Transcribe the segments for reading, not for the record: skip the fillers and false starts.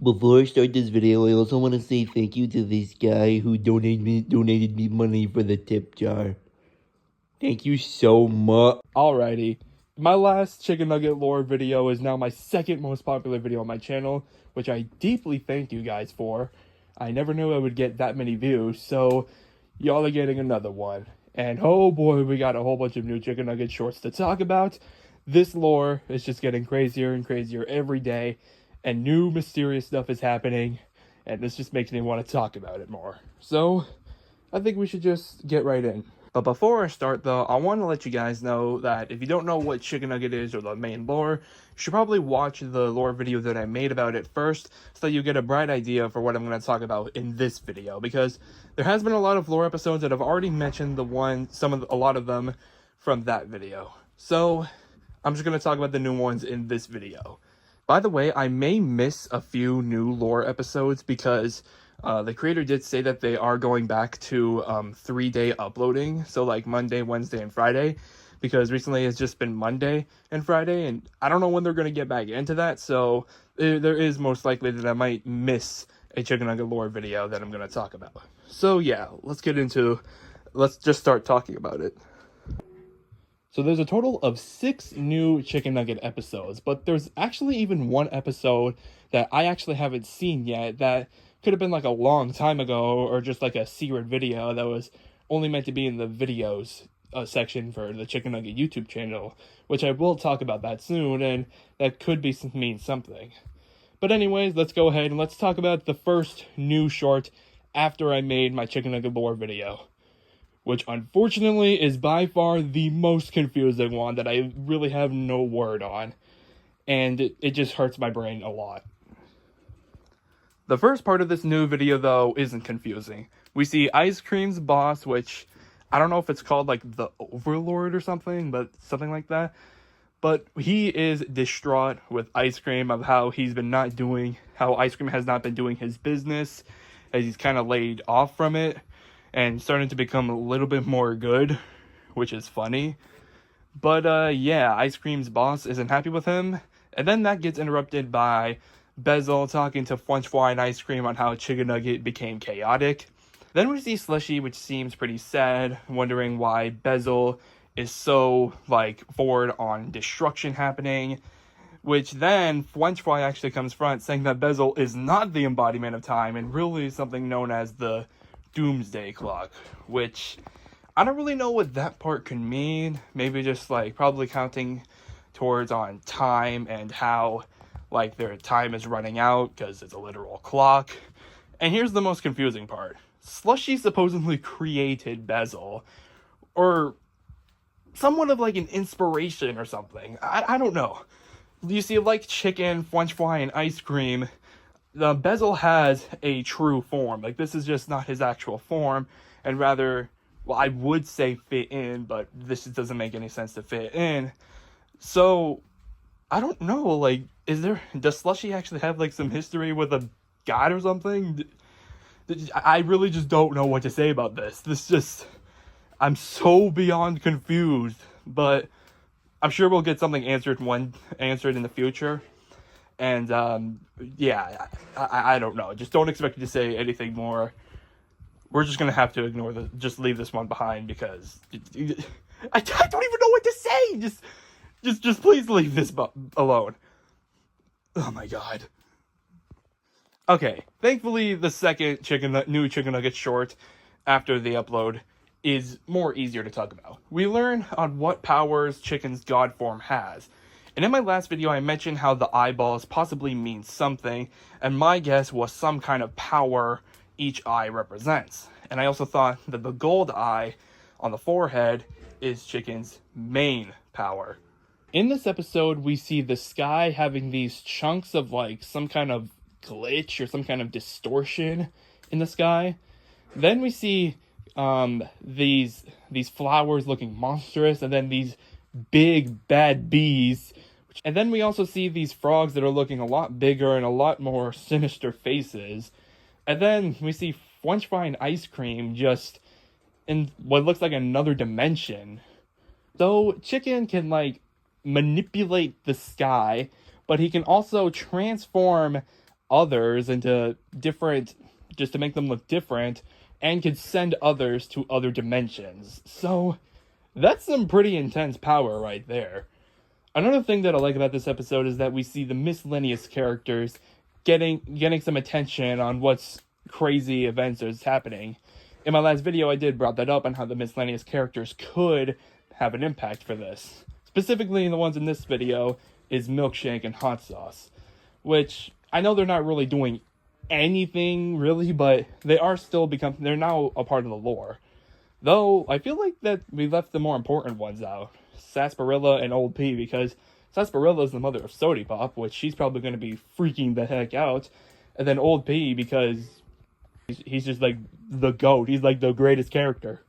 Before I start this video, I also want to say thank you to this guy who donated me money for the tip jar. Thank you so much. Alrighty, my last chicken nugget lore video is now my second most popular video on my channel, which I deeply thank you guys for. I never knew I would get that many views, so y'all are getting another one. And oh boy, we got a whole bunch of new chicken nugget shorts to talk about. This lore is just getting crazier and crazier every day, and new mysterious stuff is happening, and this just makes me want to talk about it more. So, I think we should just get right in. But before I start though, I want to let you guys know that if you don't know what Chicken Nugget is or the main lore, you should probably watch the lore video that I made about it first, so that you get a bright idea for what I'm going to talk about in this video, because there has been a lot of lore episodes that have already mentioned a lot of them from that video. So, I'm just going to talk about the new ones in this video. By the way, I may miss a few new lore episodes because the creator did say that they are going back to 3-day uploading, so like Monday, Wednesday, and Friday, because recently it's just been Monday and Friday, and I don't know when they're going to get back into that, so there is most likely that I might miss a Chicken Nugget lore video that I'm going to talk about. So yeah, let's just start talking about it. So there's a total of 6 new Chicken Nugget episodes, but there's actually even one episode that I actually haven't seen yet that could have been like a long time ago, or just like a secret video that was only meant to be in the videos section for the Chicken Nugget YouTube channel, which I will talk about that soon, and that could mean something. But anyways, let's go ahead and let's talk about the first new short after I made my Chicken Nugget lore video, which unfortunately is by far the most confusing one that I really have no word on, and it just hurts my brain a lot. The first part of this new video, though, isn't confusing. We see Ice Cream's boss, which I don't know if it's called like the Overlord or something, but something like that. But he is distraught with Ice Cream of how Ice Cream has not been doing his business, as he's kind of laid off from it and starting to become a little bit more good, which is funny. But yeah, Ice Cream's boss isn't happy with him, and then that gets interrupted by Bezel talking to Frenchfly and Ice Cream on how Chicken Nugget became chaotic. Then we see Slushy, which seems pretty sad, wondering why Bezel is so, forward on destruction happening, which then Frenchfly actually comes front, saying that Bezel is not the embodiment of time, and really something known as the Doomsday Clock, which I don't really know what that part could mean. Maybe just, probably counting towards on time and how their time is running out because it's a literal clock. And here's the most confusing part. Slushy supposedly created Bezel, or somewhat of an inspiration or something. I don't know. You see, like Chicken, Frenchfly, and Ice Cream, the Bezel has a true form. This is just not his actual form, and rather, well, I would say fit in, but this just doesn't make any sense to fit in. So I don't know, does Slushy actually have, some history with a god or something? I really just don't know what to say about this. I'm so beyond confused, but I'm sure we'll get something answered in the future. And, yeah, I don't know. Just don't expect me to say anything more. We're just gonna have to just leave this one behind, because I don't even know what to say! Just please leave this alone. Oh my god. Okay, thankfully the second new Chicken Nugget short after the upload is more easier to talk about. We learn on what powers Chicken's god form has. And in my last video I mentioned how the eyeballs possibly mean something, and my guess was some kind of power each eye represents. And I also thought that the gold eye on the forehead is Chicken's main power. In this episode, we see the sky having these chunks of some kind of glitch or some kind of distortion in the sky. Then we see these flowers looking monstrous, and then these big bad bees. And then we also see these frogs that are looking a lot bigger and a lot more sinister faces. And then we see Frenchfry and Ice Cream just in what looks like another dimension. So Chicken can manipulate the sky, but he can also transform others into different, just to make them look different, and could send others to other dimensions. So that's some pretty intense power right there. Another thing that I like about this episode is that we see the miscellaneous characters getting some attention on what's crazy events is happening. In my last video, I did brought that up on how the miscellaneous characters could have an impact for this. Specifically, the ones in this video is Milkshake and Hot Sauce, which I know they're not really doing anything really, but they're now a part of the lore. Though I feel like that we left the more important ones out, Sarsaparilla and Old P, because Sarsaparilla is the mother of Sody Pop, which she's probably going to be freaking the heck out, and then Old P because he's just like the GOAT. He's like the greatest character.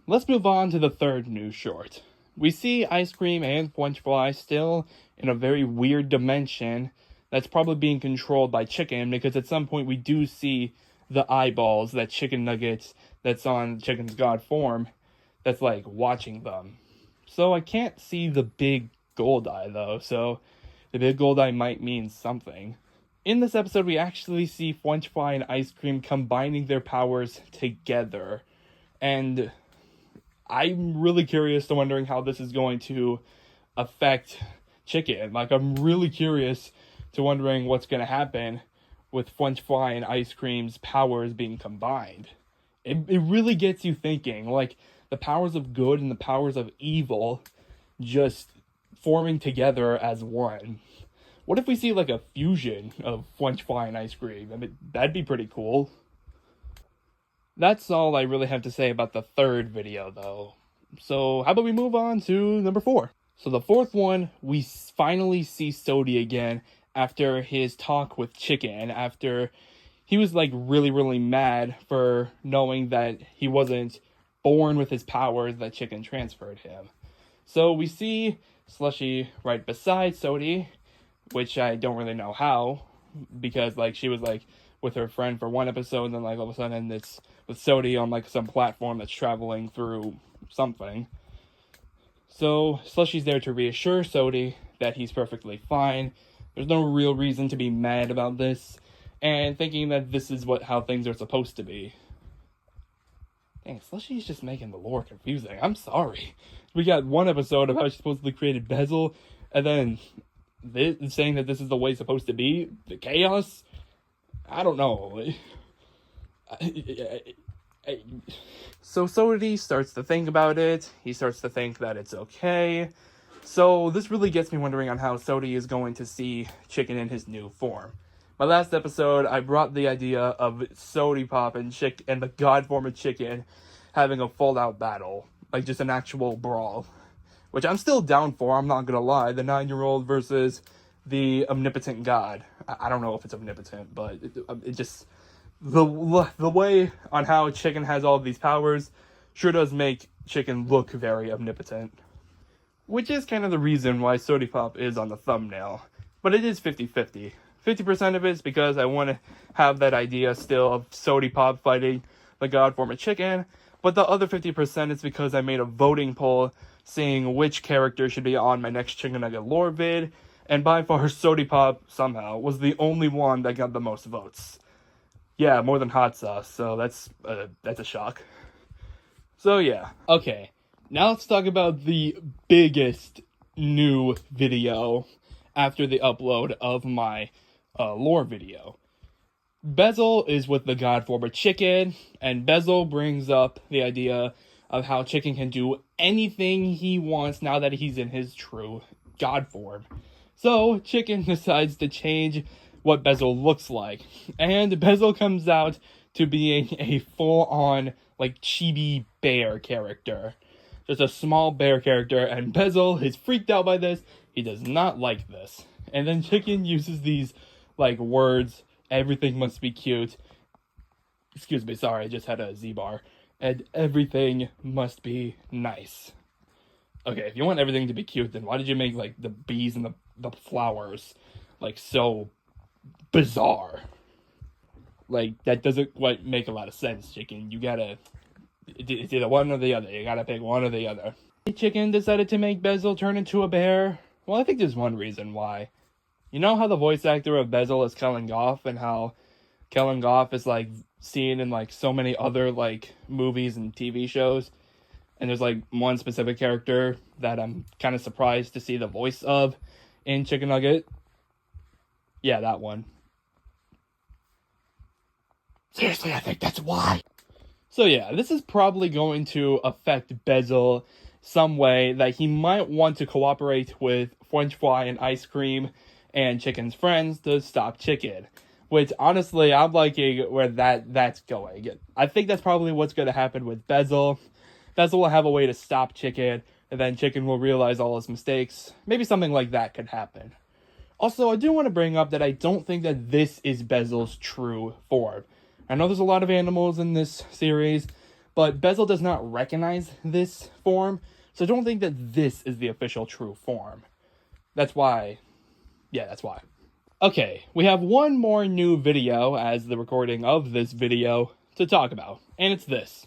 Let's move on to the third news short. We see Ice Cream and French Fry still in a very weird dimension that's probably being controlled by Chicken, because at some point we do see the eyeballs that Chikn Nuggit that's on Chicken's god form that's like watching them. So I can't see the big gold eye though, so the big gold eye might mean something. In this episode, we actually see French Fry and Ice Cream combining their powers together. And I'm really curious to wondering how this is going to affect Chicken. Like, I'm really curious to wondering what's going to happen with French Fry and Ice Cream's powers being combined. It really gets you thinking, like, the powers of good and the powers of evil just forming together as one. What if we see, like, a fusion of French Fry and Ice Cream? I mean, that'd be pretty cool. That's all I really have to say about the third video, though. So, how about we move on to number 4? So, the fourth one, we finally see Sody again after his talk with Chicken, after he was, like, really mad for knowing that he wasn't born with his powers that Chicken transferred him. So, we see Slushy right beside Sody, which I don't really know how, because, like, she was, like, with her friend for one episode, and then, like, all of a sudden it's with Sody on, like, some platform that's traveling through something. So, Slushy's there to reassure Sody that he's perfectly fine. There's no real reason to be mad about this, and thinking that this is how things are supposed to be. Dang, Slushy's just making the lore confusing. I'm sorry. We got one episode of how she supposedly created Bezel, and then saying that this is the way it's supposed to be. The chaos? I don't know. So Sody starts to think about it. He starts to think that it's okay. So this really gets me wondering on how Sody is going to see Chicken in his new form. My last episode, I brought the idea of Sody Pop and the god form of Chicken having a full-out battle. Like, just an actual brawl. Which I'm still down for, I'm not gonna lie. The 9-year-old versus the omnipotent god. I don't know if it's omnipotent, but it just... The way on how Chicken has all of these powers sure does make Chicken look very omnipotent. Which is kind of the reason why Sody Pop is on the thumbnail. But it is 50-50. 50% of it is because I want to have that idea still of Sody Pop fighting the god form of Chicken. But the other 50% is because I made a voting poll saying which character should be on my next Chikn Nugget lore vid. And by far, Sody Pop, somehow, was the only one that got the most votes. Yeah, more than Hot Sauce, so that's a shock. So yeah. Okay, now let's talk about the biggest new video after the upload of my lore video. Bezel is with the god form of Chicken, and Bezel brings up the idea of how Chicken can do anything he wants now that he's in his true god form. So Chicken decides to change what Bezel looks like, and Bezel comes out to being a full-on, like, chibi bear character. Just a small bear character, and Bezel is freaked out by this. He does not like this. And then Chicken uses these, like, words, everything must be cute. Excuse me, sorry, I just had a Z-bar. And everything must be nice. Okay, if you want everything to be cute, then why did you make, like, the bees and the flowers, like, so bizarre? Like, that doesn't quite make a lot of sense, Chicken. You gotta... It's either one or the other. You gotta pick one or the other. Chicken decided to make Bezel turn into a bear. Well, I think there's one reason why. You know how the voice actor of Bezel is Kellen Goff, and how Kellen Goff is like seen in like so many other like movies and TV shows, and there's like one specific character that I'm kind of surprised to see the voice of in Chikn Nugget. Yeah, that one. Seriously, I think that's why. So yeah, this is probably going to affect Bezel some way that he might want to cooperate with French Fry and Ice Cream and Chicken's friends to stop Chicken. Which honestly, I'm liking where that's going. I think that's probably what's going to happen with Bezel. Bezel will have a way to stop Chicken, and then Chicken will realize all his mistakes. Maybe something like that could happen. Also, I do want to bring up that I don't think that this is Bezel's true form. I know there's a lot of animals in this series, but Bezel does not recognize this form, so I don't think that this is the official true form. That's why. Yeah, that's why. Okay, we have one more new video as the recording of this video to talk about, and it's this.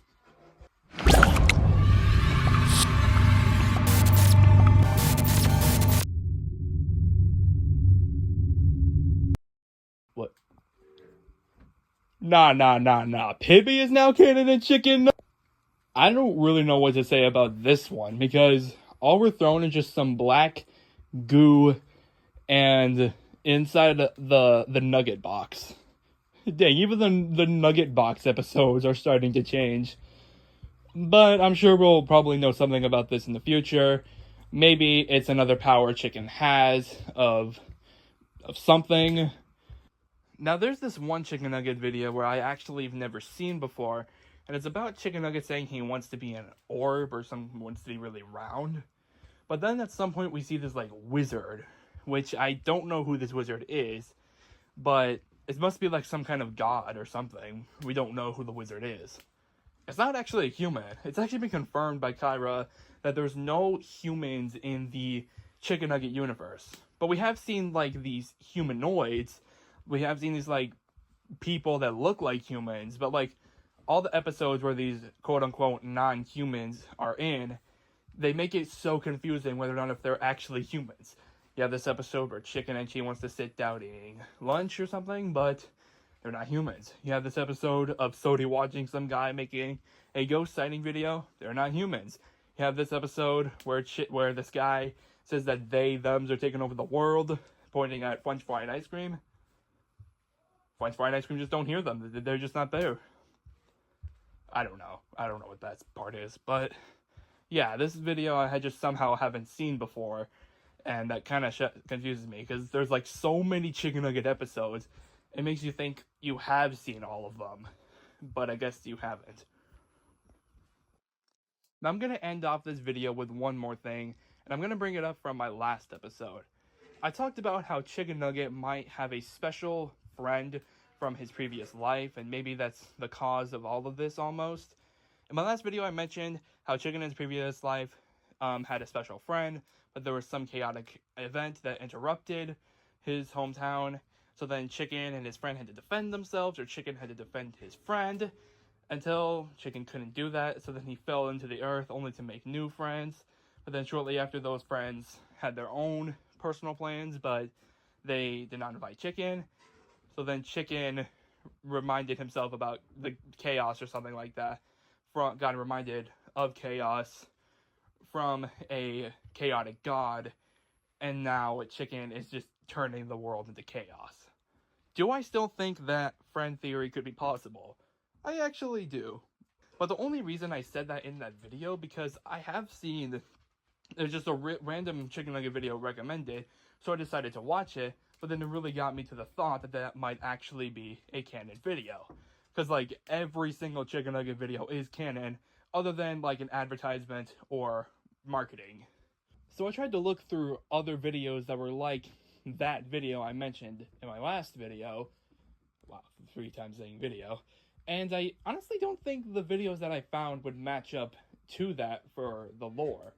What? Nah. Pibby is now canon in Chicken. I don't really know what to say about this one because all we're thrown is just some black goo and inside the nugget box. Dang, even the nugget box episodes are starting to change. But I'm sure we'll probably know something about this in the future. Maybe it's another power Chicken has of something. Now there's this one Chicken Nugget video where I actually have never seen before, and it's about Chicken Nugget saying he wants to be an orb or some wants to be really round. But then at some point we see this like wizard, which I don't know who this wizard is, but it must be like some kind of god or something. We don't know who the wizard is. It's not actually a human. It's actually been confirmed by Kyra that there's no humans in the Chicken Nugget universe. But we have seen like these humanoids. We have seen these like people that look like humans, but like all the episodes where these quote unquote non-humans are in, they make it so confusing whether or not if they're actually humans. You have this episode where Chicken and she wants to sit down eating lunch or something, but they're not humans. You have this episode of Sodi watching some guy making a ghost sighting video. They're not humans. You have this episode where this guy says that thems are taking over the world, pointing at French Fry and Ice Cream. French Fry and Ice Cream just don't hear them. They're just not there. I don't know. I don't know what that part is, but yeah, this video I just somehow haven't seen before, and that kind of confuses me because there's like so many Chicken Nugget episodes. It makes you think you have seen all of them, but I guess you haven't. Now I'm going to end off this video with one more thing, and I'm going to bring it up from my last episode. I talked about how Chicken Nugget might have a special friend from his previous life, and maybe that's the cause of all of this almost. In my last video, I mentioned how Chicken in his previous life had a special friend, but there was some chaotic event that interrupted his hometown. So then Chicken and his friend had to defend themselves, or Chicken had to defend his friend, until Chicken couldn't do that. So then he fell into the earth only to make new friends. But then shortly after, those friends had their own personal plans, but they did not invite Chicken. So then Chicken reminded himself about the chaos or something like that. Got reminded of chaos from a chaotic god, and now Chicken is just turning the world into chaos. Do I still think that friend theory could be possible? I actually do. But the only reason I said that in that video, because I have seen there's just a random Chicken Nugget video recommended, so I decided to watch it, but then it really got me to the thought that that might actually be a canon video. Because, like, every single Chicken Nugget video is canon, other than, like, an advertisement or marketing. So I tried to look through other videos that were like that video I mentioned in my last video. Wow, 3 times saying video. And I honestly don't think the videos that I found would match up to that for the lore.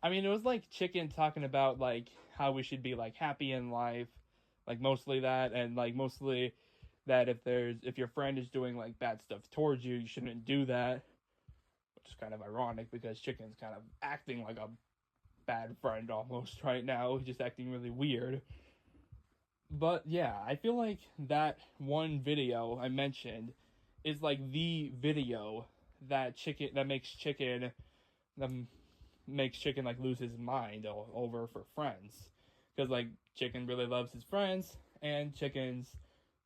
I mean, it was like Chicken talking about like how we should be like happy in life, like mostly that, and like mostly that if your friend is doing like bad stuff towards you, you shouldn't do that. Which is kind of ironic because Chicken's kind of acting like a bad friend almost right now, just acting really weird. But yeah, I feel like that one video I mentioned is like the video that that makes Chicken like lose his mind over for friends, because like Chicken really loves his friends, and Chicken's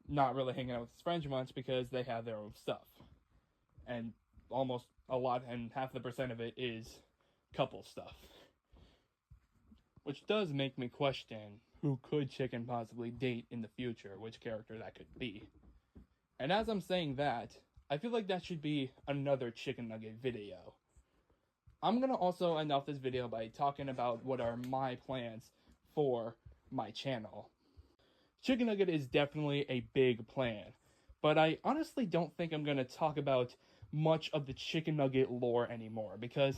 not really hanging out with his friends much because they have their own stuff, and almost a lot and half the percent of it is couple stuff, which does make me question who could Chicken possibly date in the future, which character that could be. And as I'm saying that, I feel like that should be another Chicken Nugget video. I'm gonna also end off this video by talking about what are my plans for my channel. Chicken Nugget is definitely a big plan, but I honestly don't think I'm gonna talk about much of the Chicken Nugget lore anymore, because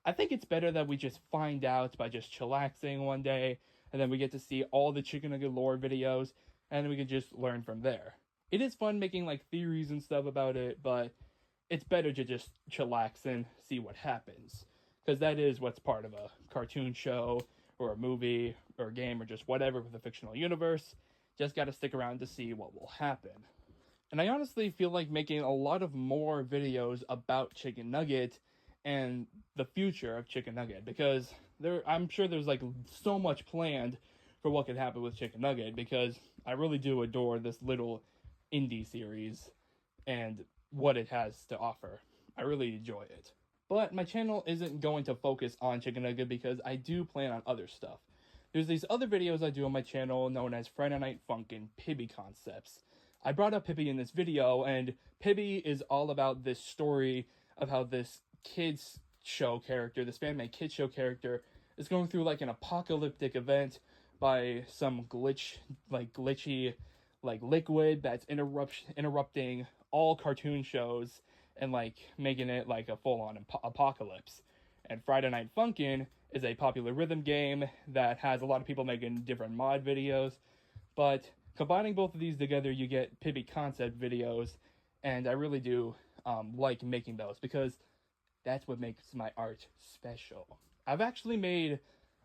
I think it's better that we just find out by just chillaxing one day, and then we get to see all the Chicken Nugget lore videos, and then we can just learn from there. It is fun making like theories and stuff about it, but it's better to just chillax and see what happens, because that is what's part of a cartoon show or a movie or a game or just whatever with a fictional universe. Just gotta stick around to see what will happen. And I honestly feel like making a lot of more videos about Chicken Nugget and the future of Chicken Nugget, because I'm sure there's like so much planned for what could happen with Chicken Nugget, because I really do adore this little indie series and what it has to offer. I really enjoy it. But my channel isn't going to focus on Chicken Nugget because I do plan on other stuff. There's these other videos I do on my channel known as Friday Night Funkin' Pibby Concepts. I brought up Pibby in this video, and Pibby is all about this story of how this kids show character, this fan-made kids show character, is going through like an apocalyptic event by some glitchy liquid that's interrupting all cartoon shows and like making it like a full-on apocalypse. And Friday Night Funkin' is a popular rhythm game that has a lot of people making different mod videos, but combining both of these together, you get Pibby concept videos, and I really do like making those, because that's what makes my art special. I've actually made,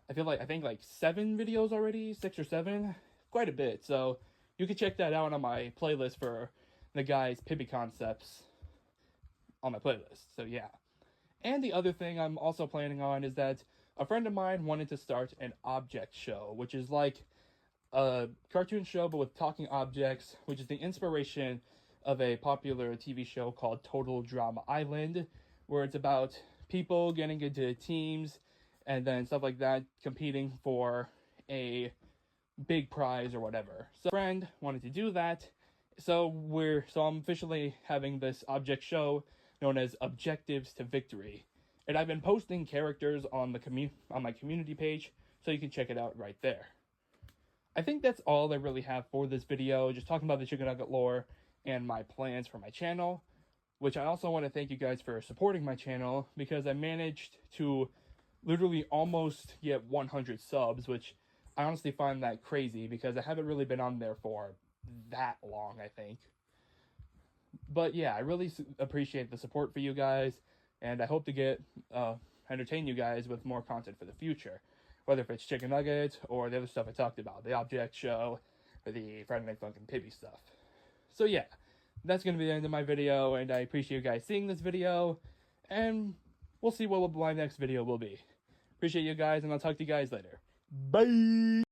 I think like 7 videos already, 6 or 7, quite a bit. So you can check that out on my playlist for the guys' Pibby concepts on my playlist. So yeah. And the other thing I'm also planning on is that a friend of mine wanted to start an object show, which is like a cartoon show but with talking objects, which is the inspiration of a popular TV show called Total Drama Island, where it's about people getting into teams and then stuff like that, competing for a big prize or whatever. So a friend wanted to do that, so I'm officially having this object show known as Objectives to Victory. And I've been posting characters on my community page, so you can check it out right there. I think that's all I really have for this video, just talking about the Chicken Nugget lore and my plans for my channel, which I also want to thank you guys for supporting my channel, because I managed to literally almost get 100 subs, which I honestly find that crazy because I haven't really been on there for that long, I think. But yeah, I really appreciate the support for you guys, and I hope to get entertain you guys with more content for the future, whether if it's Chicken Nugget or the other stuff I talked about, the object show or the Friday Night Funkin' Pibby stuff. So yeah, that's going to be the end of my video, and I appreciate you guys seeing this video, and we'll see what my next video will be. Appreciate you guys, and I'll talk to you guys later. Bye!